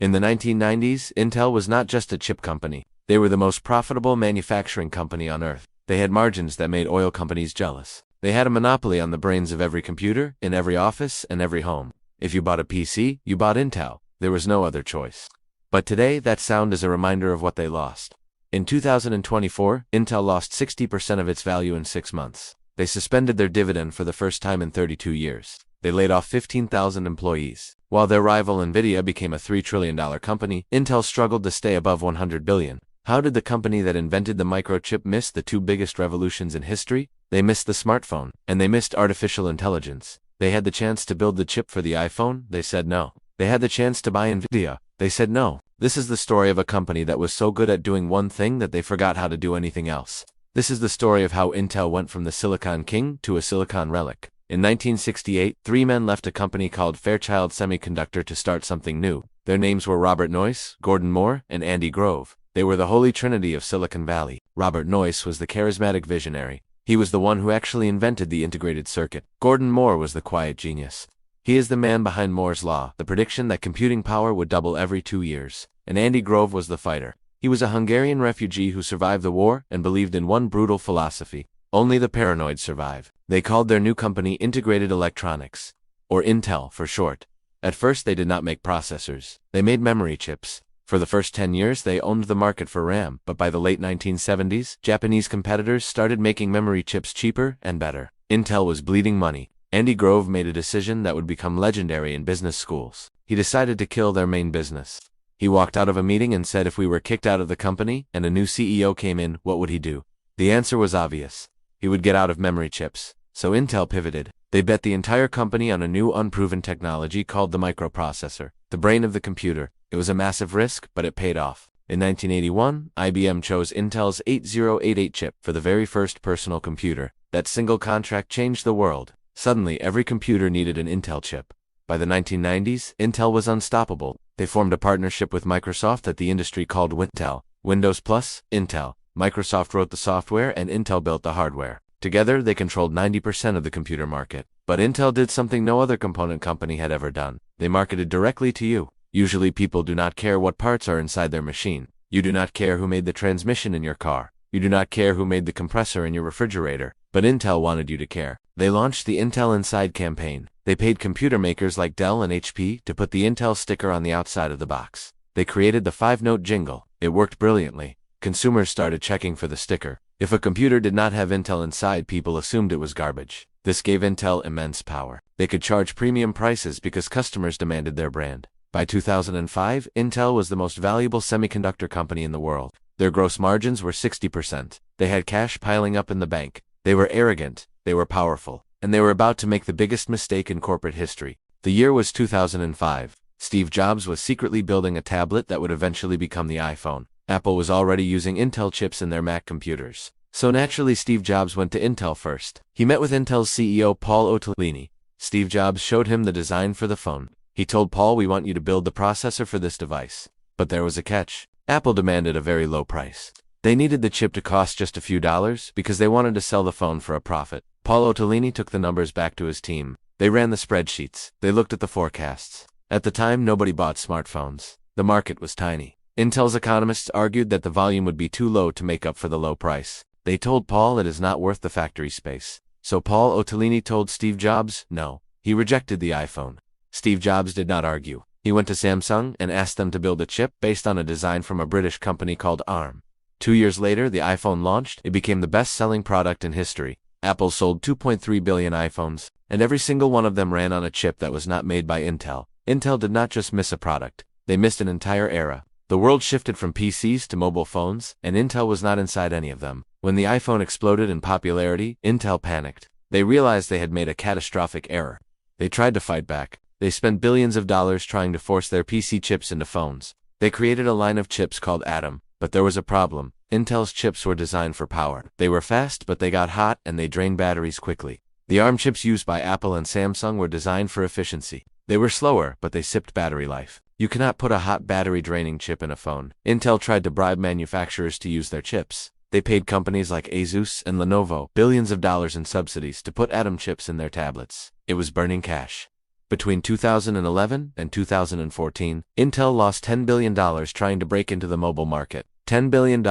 In the 1990s, Intel was not just a chip company. They were the most profitable manufacturing company on earth. They had margins that made oil companies jealous. They had a monopoly on the brains of every computer, in every office, and every home. If you bought a PC, you bought Intel. There was no other choice. But today, that sound is a reminder of what they lost. In 2024, Intel lost 60% of its value in 6 months. They suspended their dividend for the first time in 32 years. They laid off 15,000 employees. While their rival Nvidia became a $3 trillion company, Intel struggled to stay above $100 billion. How did the company that invented the microchip miss the two biggest revolutions in history? They missed the smartphone, and they missed artificial intelligence. They had the chance to build the chip for the iPhone, they said no. They had the chance to buy Nvidia, they said no. This is the story of a company that was so good at doing one thing that they forgot how to do anything else. This is the story of how Intel went from the Silicon King to a Silicon relic. In 1968, 3 men left a company called Fairchild Semiconductor to start something new. Their names were Robert Noyce, Gordon Moore, and Andy Grove. They were the holy trinity of Silicon Valley. Robert Noyce was the charismatic visionary. He was the one who actually invented the integrated circuit. Gordon Moore was the quiet genius. He is the man behind Moore's Law, the prediction that computing power would double every 2 years. And Andy Grove was the fighter. He was a Hungarian refugee who survived the war and believed in one brutal philosophy: only the paranoid survive. They called their new company Integrated Electronics, or Intel for short. At first they did not make processors. They made memory chips. For the first 10 years they owned the market for RAM, but by the late 1970s, Japanese competitors started making memory chips cheaper and better. Intel was bleeding money. Andy Grove made a decision that would become legendary in business schools. He decided to kill their main business. He walked out of a meeting and said if we were kicked out of the company and a new CEO came in, what would he do? The answer was obvious. He would get out of memory chips. So Intel pivoted. They bet the entire company on a new unproven technology called the microprocessor, the brain of the computer. It was a massive risk, but it paid off. In 1981, IBM chose Intel's 8088 chip for the very first personal computer. That single contract changed the world. Suddenly, every computer needed an Intel chip. By the 1990s, Intel was unstoppable. They formed a partnership with Microsoft that the industry called Wintel. Windows plus Intel. Microsoft wrote the software and Intel built the hardware. Together, they controlled 90% of the computer market. But Intel did something no other component company had ever done. They marketed directly to you. Usually people do not care what parts are inside their machine. You do not care who made the transmission in your car. You do not care who made the compressor in your refrigerator. But Intel wanted you to care. They launched the Intel Inside campaign. They paid computer makers like Dell and HP to put the Intel sticker on the outside of the box. They created the 5-note jingle. It worked brilliantly. Consumers started checking for the sticker. If a computer did not have Intel inside, people assumed it was garbage. This gave Intel immense power. They could charge premium prices because customers demanded their brand. By 2005, Intel was the most valuable semiconductor company in the world. Their gross margins were 60%. They had cash piling up in the bank. They were arrogant, they were powerful, and they were about to make the biggest mistake in corporate history. The year was 2005. Steve Jobs was secretly building a tablet that would eventually become the iPhone. Apple was already using Intel chips in their Mac computers. So naturally Steve Jobs went to Intel first. He met with Intel's CEO Paul Otellini. Steve Jobs showed him the design for the phone. He told Paul, we want you to build the processor for this device. But there was a catch. Apple demanded a very low price. They needed the chip to cost just a few dollars because they wanted to sell the phone for a profit. Paul Otellini took the numbers back to his team. They ran the spreadsheets. They looked at the forecasts. At the time, nobody bought smartphones. The market was tiny. Intel's economists argued that the volume would be too low to make up for the low price. They told Paul it is not worth the factory space. So Paul Otellini told Steve Jobs, no. He rejected the iPhone. Steve Jobs did not argue. He went to Samsung and asked them to build a chip based on a design from a British company called ARM. 2 years later, the iPhone launched. It became the best-selling product in history. Apple sold 2.3 billion iPhones, and every single one of them ran on a chip that was not made by Intel. Intel did not just miss a product. They missed an entire era. The world shifted from PCs to mobile phones, and Intel was not inside any of them. When the iPhone exploded in popularity, Intel panicked. They realized they had made a catastrophic error. They tried to fight back. They spent billions of dollars trying to force their PC chips into phones. They created a line of chips called Atom, but there was a problem. Intel's chips were designed for power. They were fast, but they got hot and they drained batteries quickly. The ARM chips used by Apple and Samsung were designed for efficiency. They were slower, but they sipped battery life. You cannot put a hot battery-draining chip in a phone. Intel tried to bribe manufacturers to use their chips. They paid companies like Asus and Lenovo billions of dollars in subsidies to put Atom chips in their tablets. It was burning cash. Between 2011 and 2014, Intel lost $10 billion trying to break into the mobile market. $10 billion,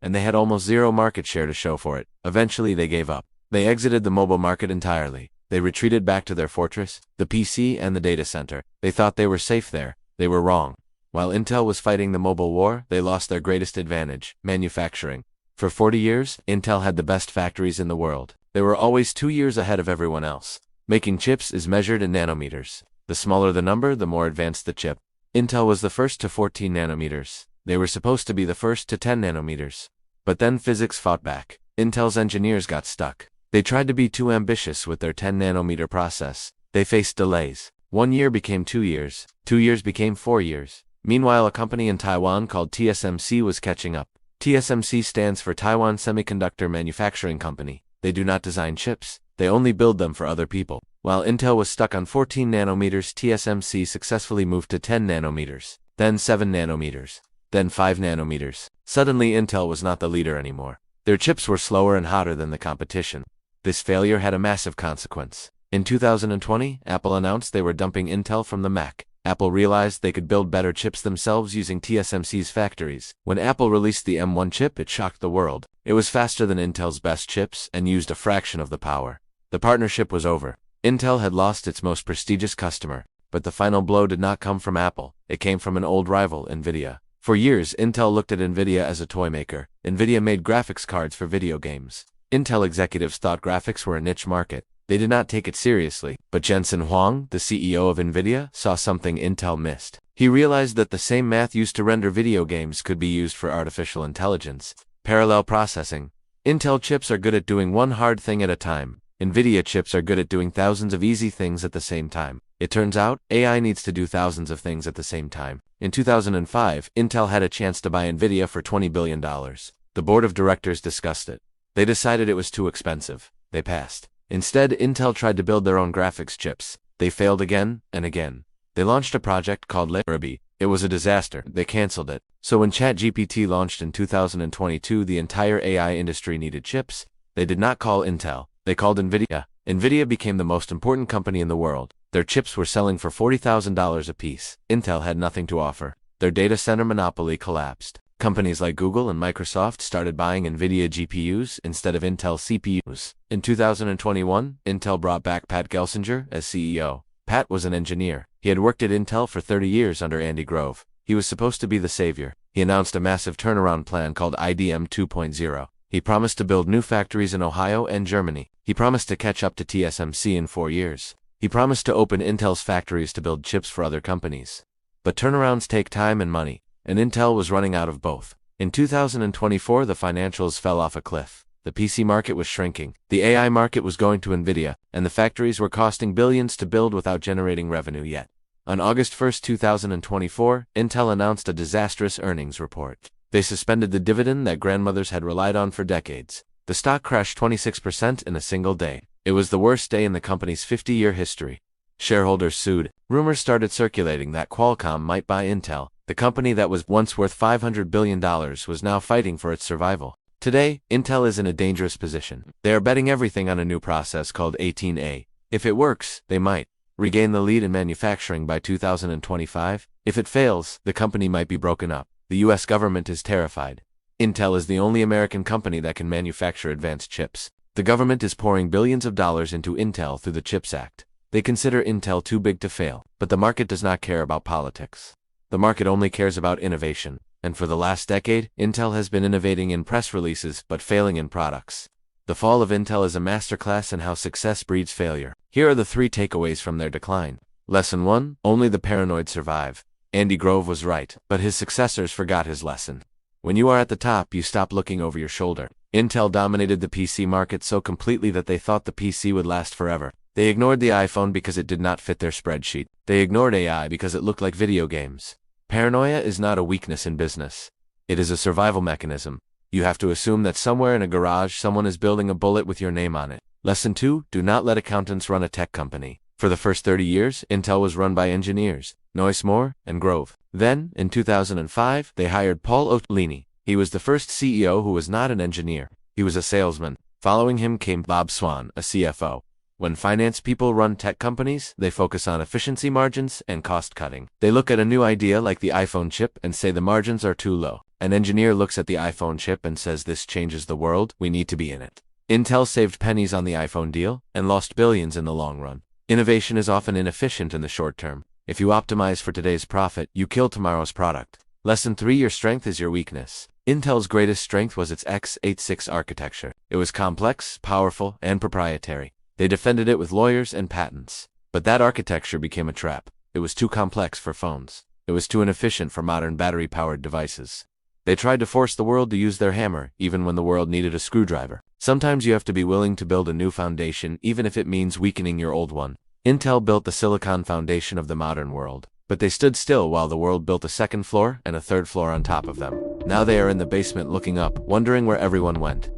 and they had almost zero market share to show for it. Eventually they gave up. They exited the mobile market entirely. They retreated back to their fortress, the PC and the data center. They thought they were safe there. They were wrong. While Intel was fighting the mobile war, they lost their greatest advantage, manufacturing. For 40 years, Intel had the best factories in the world. They were always 2 years ahead of everyone else. Making chips is measured in nanometers. The smaller the number, the more advanced the chip. Intel was the first to 14 nanometers. They were supposed to be the first to 10 nanometers. But then physics fought back. Intel's engineers got stuck. They tried to be too ambitious with their 10 nanometer process. They faced delays. 1 year became 2 years. 2 years became 4 years. Meanwhile, a company in Taiwan called TSMC was catching up. TSMC stands for Taiwan Semiconductor Manufacturing Company. They do not design chips. They only build them for other people. While Intel was stuck on 14 nanometers, TSMC successfully moved to 10 nanometers, then 7 nanometers, then 5 nanometers. Suddenly Intel was not the leader anymore. Their chips were slower and hotter than the competition. This failure had a massive consequence. In 2020, Apple announced they were dumping Intel from the Mac. Apple realized they could build better chips themselves using TSMC's factories. When Apple released the M1 chip, it shocked the world. It was faster than Intel's best chips and used a fraction of the power. The partnership was over. Intel had lost its most prestigious customer. But the final blow did not come from Apple. It came from an old rival, Nvidia. For years, Intel looked at Nvidia as a toy maker. Nvidia made graphics cards for video games. Intel executives thought graphics were a niche market. They did not take it seriously. But Jensen Huang, the CEO of Nvidia, saw something Intel missed. He realized that the same math used to render video games could be used for artificial intelligence. Parallel processing. Intel chips are good at doing one hard thing at a time. Nvidia chips are good at doing thousands of easy things at the same time. It turns out, AI needs to do thousands of things at the same time. In 2005, Intel had a chance to buy Nvidia for $20 billion. The board of directors discussed it. They decided it was too expensive. They passed. Instead, Intel tried to build their own graphics chips. They failed again and again. They launched a project called Ruby. It was a disaster. They canceled it. So when ChatGPT launched in 2022, the entire AI industry needed chips. They did not call Intel. They called Nvidia. Nvidia became the most important company in the world. Their chips were selling for $40,000 apiece. Intel had nothing to offer. Their data center monopoly collapsed. Companies like Google and Microsoft started buying Nvidia GPUs instead of Intel CPUs. In 2021, Intel brought back Pat Gelsinger as CEO. Pat was an engineer. He had worked at Intel for 30 years under Andy Grove. He was supposed to be the savior. He announced a massive turnaround plan called IDM 2.0. He promised to build new factories in Ohio and Germany. He promised to catch up to TSMC in 4 years. He promised to open Intel's factories to build chips for other companies. But turnarounds take time and money, and Intel was running out of both. In 2024, the financials fell off a cliff. The PC market was shrinking. The AI market was going to Nvidia, and the factories were costing billions to build without generating revenue yet. On August 1, 2024, Intel announced a disastrous earnings report. They suspended the dividend that grandmothers had relied on for decades. The stock crashed 26% in a single day. It was the worst day in the company's 50-year history. Shareholders sued. Rumors started circulating that Qualcomm might buy Intel. The company that was once worth $500 billion was now fighting for its survival. Today, Intel is in a dangerous position. They are betting everything on a new process called 18A. If it works, they might regain the lead in manufacturing by 2025. If it fails, the company might be broken up. The US government is terrified. Intel is the only American company that can manufacture advanced chips. The government is pouring billions of dollars into Intel through the CHIPS Act. They consider Intel too big to fail, but the market does not care about politics. The market only cares about innovation, and for the last decade, Intel has been innovating in press releases but failing in products. The fall of Intel is a masterclass in how success breeds failure. Here are the 3 takeaways from their decline. Lesson 1, only the paranoid survive. Andy Grove was right, but his successors forgot his lesson. When you are at the top, you stop looking over your shoulder. Intel dominated the PC market so completely that they thought the PC would last forever. They ignored the iPhone because it did not fit their spreadsheet. They ignored AI because it looked like video games. Paranoia is not a weakness in business. It is a survival mechanism. You have to assume that somewhere in a garage someone is building a bullet with your name on it. Lesson 2, do not let accountants run a tech company. For the first 30 years, Intel was run by engineers, Noismore and Grove. Then, in 2005, they hired Paul Otellini. He was the first CEO who was not an engineer. He was a salesman. Following him came Bob Swan, a CFO. When finance people run tech companies, they focus on efficiency margins and cost cutting. They look at a new idea like the iPhone chip and say the margins are too low. An engineer looks at the iPhone chip and says this changes the world, we need to be in it. Intel saved pennies on the iPhone deal and lost billions in the long run. Innovation is often inefficient in the short term. If you optimize for today's profit, you kill tomorrow's product. Lesson 3: your strength is your weakness. Intel's greatest strength was its x86 architecture. It was complex, powerful, and proprietary. They defended it with lawyers and patents. But that architecture became a trap. It was too complex for phones. It was too inefficient for modern battery-powered devices. They tried to force the world to use their hammer, even when the world needed a screwdriver. Sometimes you have to be willing to build a new foundation, even if it means weakening your old one. Intel built the silicon foundation of the modern world. But they stood still while the world built a second floor and a third floor on top of them. Now they are in the basement looking up, wondering where everyone went.